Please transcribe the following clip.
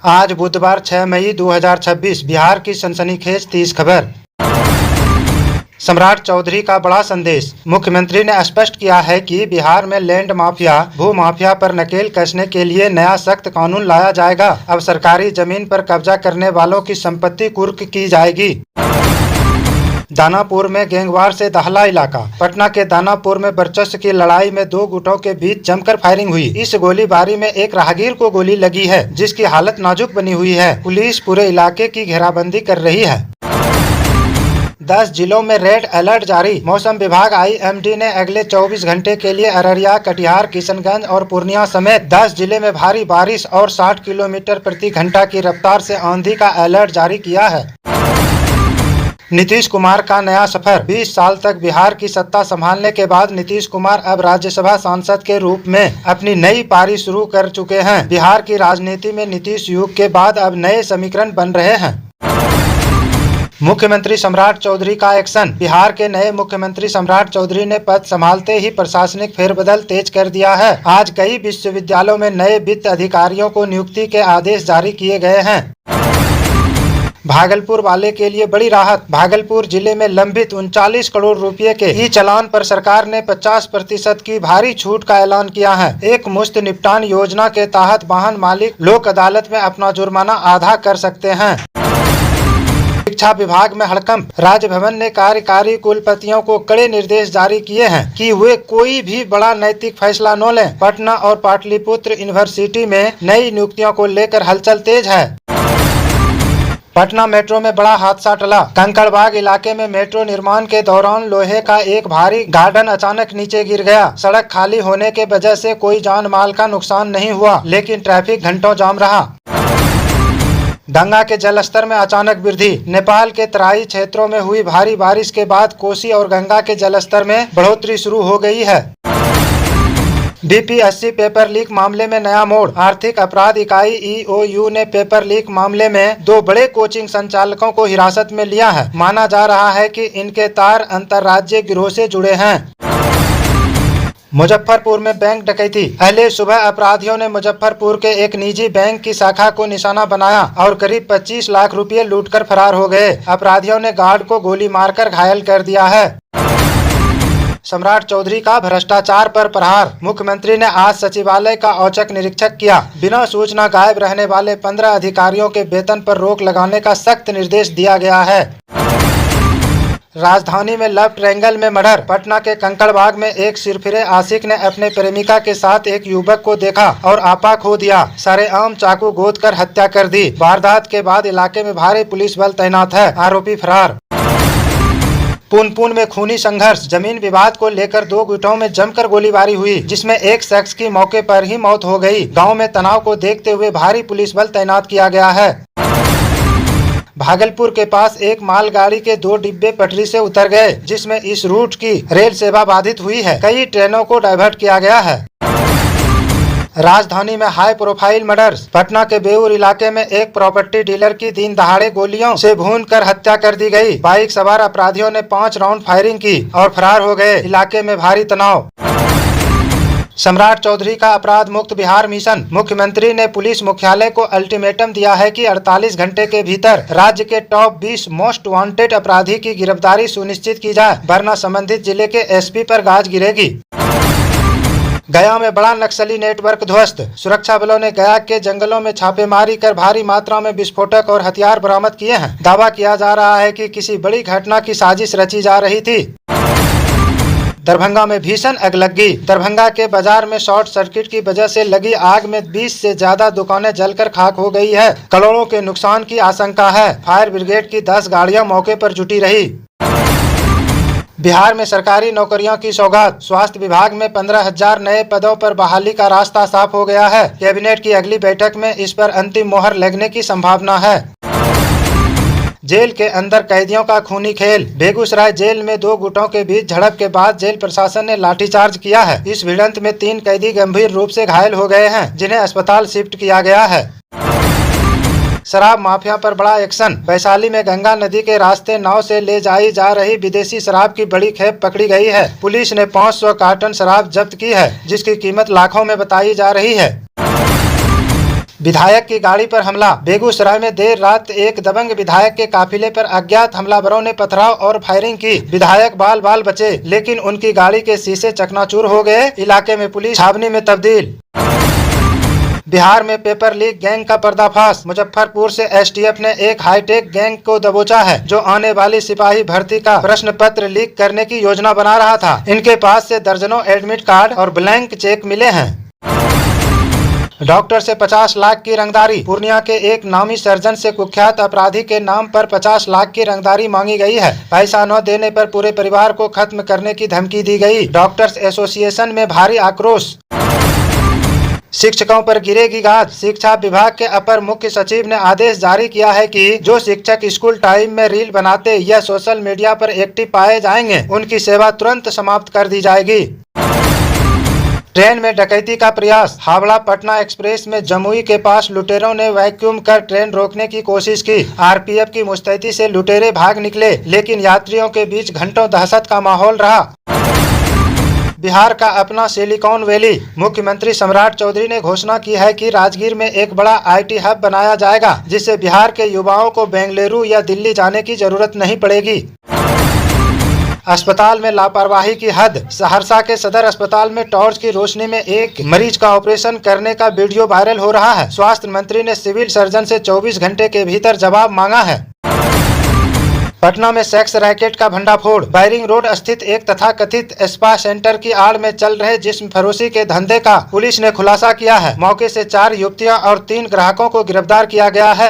आज बुधवार 6 मई 2026 बिहार की सनसनीखेज 30 खबर। सम्राट चौधरी का बड़ा संदेश। मुख्यमंत्री ने स्पष्ट किया है कि बिहार में लैंड माफिया, भू माफिया पर नकेल कसने के लिए नया सख्त कानून लाया जाएगा। अब सरकारी जमीन पर कब्जा करने वालों की संपत्ति कुर्क की जाएगी। दानापुर में गैंगवार से दहला इलाका। पटना के दानापुर में वर्चस्व की लड़ाई में दो गुटों के बीच जमकर फायरिंग हुई। इस गोलीबारी में एक राहगीर को गोली लगी है, जिसकी हालत नाजुक बनी हुई है। पुलिस पूरे इलाके की घेराबंदी कर रही है। 10 जिलों में रेड अलर्ट जारी। मौसम विभाग IMD ने अगले 24 घंटे के लिए अररिया, कटिहार, किशनगंज और पूर्णिया समेत 10 जिले में भारी बारिश और 60 किलोमीटर प्रति घंटा की रफ्तार से आंधी का अलर्ट जारी किया है। नीतीश कुमार का नया सफर। 20 साल तक बिहार की सत्ता संभालने के बाद नीतीश कुमार अब राज्यसभा सांसद के रूप में अपनी नई पारी शुरू कर चुके हैं। बिहार की राजनीति में नीतीश युग के बाद अब नए समीकरण बन रहे हैं। मुख्यमंत्री सम्राट चौधरी का एक्शन। बिहार के नए मुख्यमंत्री सम्राट चौधरी ने पद संभालते ही प्रशासनिक फेरबदल तेज कर दिया है। आज कई विश्वविद्यालयों में नए वित्त अधिकारियों को नियुक्ति के आदेश जारी किए गए हैं। भागलपुर वाले के लिए बड़ी राहत। भागलपुर जिले में लंबित 39 करोड़ रुपए के ई चालान पर सरकार ने 50% की भारी छूट का ऐलान किया है। एक मुश्त निपटान योजना के तहत वाहन मालिक लोक अदालत में अपना जुर्माना आधा कर सकते हैं। शिक्षा विभाग में हड़कंप। राजभवन ने कार्यकारी कुलपतियों को कड़े निर्देश जारी किए हैं कि वे कोई भी बड़ा नैतिक फैसला न लें। पटना और पाटलिपुत्र यूनिवर्सिटी में नई नियुक्तियों को लेकर हलचल तेज है। पटना मेट्रो में बड़ा हादसा टला। कंकड़बाग इलाके में मेट्रो निर्माण के दौरान लोहे का एक भारी गार्डन अचानक नीचे गिर गया। सड़क खाली होने के वजह से कोई जान माल का नुकसान नहीं हुआ, लेकिन ट्रैफिक घंटों जाम रहा। गंगा के जलस्तर में अचानक वृद्धि। नेपाल के तराई क्षेत्रों में हुई भारी बारिश के बाद कोसी और गंगा के जलस्तर में बढ़ोतरी शुरू हो गई है। BPSC पेपर लीक मामले में नया मोड़। आर्थिक अपराध इकाई EOU ने पेपर लीक मामले में 2 बड़े कोचिंग संचालकों को हिरासत में लिया है। माना जा रहा है कि इनके तार अंतर्राज्यीय गिरोह से जुड़े हैं। मुजफ्फरपुर में बैंक डकैती। पहले सुबह अपराधियों ने मुजफ्फरपुर के एक निजी बैंक की शाखा को निशाना बनाया और करीब 25 लाख रुपए लूटकर फरार हो गए। अपराधियों ने गार्ड को गोली मारकर घायल कर दिया है। सम्राट चौधरी का भ्रष्टाचार पर प्रहार। मुख्यमंत्री ने आज सचिवालय का औचक निरीक्षण किया। बिना सूचना गायब रहने वाले 15 अधिकारियों के वेतन पर रोक लगाने का सख्त निर्देश दिया गया है। राजधानी में लव ट्रायंगल में मर्डर। पटना के कंकड़बाग में एक सिरफिरे आशिक ने अपने प्रेमिका के साथ एक युवक को देखा और आपा खो दिया। सरेआम चाकू गोदकर हत्या कर दी। वारदात के बाद इलाके में भारी पुलिस बल तैनात है। आरोपी फरार। पुनपुन में खूनी संघर्ष। जमीन विवाद को लेकर 2 गुटों में जमकर गोलीबारी हुई, जिसमें एक शख्स की मौके पर ही मौत हो गई। गांव में तनाव को देखते हुए भारी पुलिस बल तैनात किया गया है। भागलपुर के पास एक मालगाड़ी के 2 डिब्बे पटरी से उतर गए, जिसमें इस रूट की रेल सेवा बाधित हुई है। कई ट्रेनों को डाइवर्ट किया गया है। राजधानी में हाई प्रोफाइल मर्डर्स। पटना के बेउर इलाके में एक प्रॉपर्टी डीलर की दिन दहाड़े गोलियों से भूनकर हत्या कर दी गई। बाइक सवार अपराधियों ने 5 राउंड फायरिंग की और फरार हो गए। इलाके में भारी तनाव। सम्राट चौधरी का अपराध मुक्त बिहार मिशन। मुख्यमंत्री ने पुलिस मुख्यालय को अल्टीमेटम दिया है कि 48 घंटे के भीतर राज्य के टॉप 20 मोस्ट वांटेड अपराधी की गिरफ्तारी सुनिश्चित की जाए, वरना संबंधित जिले के SP पर गाज गिरेगी। गया में बड़ा नक्सली नेटवर्क ध्वस्त। सुरक्षा बलों ने गया के जंगलों में छापेमारी कर भारी मात्रा में विस्फोटक और हथियार बरामद किए हैं। दावा किया जा रहा है कि किसी बड़ी घटना की साजिश रची जा रही थी। दरभंगा में भीषण अगलगी। दरभंगा के बाजार में शॉर्ट सर्किट की वजह से लगी आग में 20 से ज्यादा दुकानें जलकर खाक हो गई है। करोड़ों के नुकसान की आशंका है। फायर ब्रिगेड की 10 गाड़ियां मौके पर जुटी रही। बिहार में सरकारी नौकरियों की सौगात। स्वास्थ्य विभाग में 15,000 नए पदों पर बहाली का रास्ता साफ हो गया है। कैबिनेट की अगली बैठक में इस पर अंतिम मोहर लगने की संभावना है। जेल के अंदर कैदियों का खूनी खेल। बेगूसराय जेल में 2 गुटों के बीच झड़प के बाद जेल प्रशासन ने लाठीचार्ज किया है। इस भिड़ंत में 3 कैदी गंभीर रूप से घायल हो गए हैं, जिन्हें अस्पताल शिफ्ट किया गया है। शराब माफिया पर बड़ा एक्शन। वैशाली में गंगा नदी के रास्ते नाव से ले जाई जा रही विदेशी शराब की बड़ी खेप पकड़ी गई है। पुलिस ने 500 कार्टन शराब जब्त की है, जिसकी कीमत लाखों में बताई जा रही है। विधायक की गाड़ी पर हमला। बेगूसराय में देर रात एक दबंग विधायक के काफिले पर अज्ञात हमलावरों ने पथराव और फायरिंग की। विधायक बाल बाल बचे, लेकिन उनकी गाड़ी के शीशे चकनाचूर हो गए। इलाके में पुलिस छावनी में तब्दील। बिहार में पेपर लीक गैंग का पर्दाफाश। मुजफ्फरपुर से एसटीएफ ने एक हाईटेक गैंग को दबोचा है, जो आने वाली सिपाही भर्ती का प्रश्न पत्र लीक करने की योजना बना रहा था। इनके पास से दर्जनों एडमिट कार्ड और ब्लैंक चेक मिले हैं। डॉक्टर से 50 लाख की रंगदारी। पूर्णिया के एक नामी सर्जन से कुख्यात अपराधी के नाम पर 50 लाख की रंगदारी मांगी गई है। पैसा न देने पर पूरे परिवार को खत्म करने की धमकी दी गई। डॉक्टर्स एसोसिएशन में भारी आक्रोश। शिक्षकों पर गिरेगी गाज। शिक्षा विभाग के अपर मुख्य सचिव ने आदेश जारी किया है कि जो शिक्षक स्कूल टाइम में रील बनाते या सोशल मीडिया पर एक्टिव पाए जाएंगे, उनकी सेवा तुरंत समाप्त कर दी जाएगी। ट्रेन में डकैती का प्रयास। हावड़ा पटना एक्सप्रेस में जमुई के पास लुटेरों ने वैक्यूम कर ट्रेन रोकने की कोशिश की। आरपीएफ की मुस्तैदी से लुटेरे भाग निकले, लेकिन यात्रियों के बीच घंटों दहशत का माहौल रहा। बिहार का अपना सिलिकॉन वैली। मुख्यमंत्री सम्राट चौधरी ने घोषणा की है कि राजगीर में एक बड़ा आईटी हब बनाया जाएगा, जिससे बिहार के युवाओं को बेंगलुरु या दिल्ली जाने की जरूरत नहीं पड़ेगी। अस्पताल में लापरवाही की हद। सहरसा के सदर अस्पताल में टॉर्च की रोशनी में एक मरीज का ऑपरेशन करने का वीडियो वायरल हो रहा है। स्वास्थ्य मंत्री ने सिविल सर्जन से 24 घंटे के भीतर जवाब मांगा है। पटना में सेक्स रैकेट का भंडाफोड़। बैरिंग रोड स्थित एक तथाकथित स्पा सेंटर की आड़ में चल रहे जिस्म फरोशी के धंधे का पुलिस ने खुलासा किया है। मौके से 4 युवतियां और 3 ग्राहकों को गिरफ्तार किया गया है।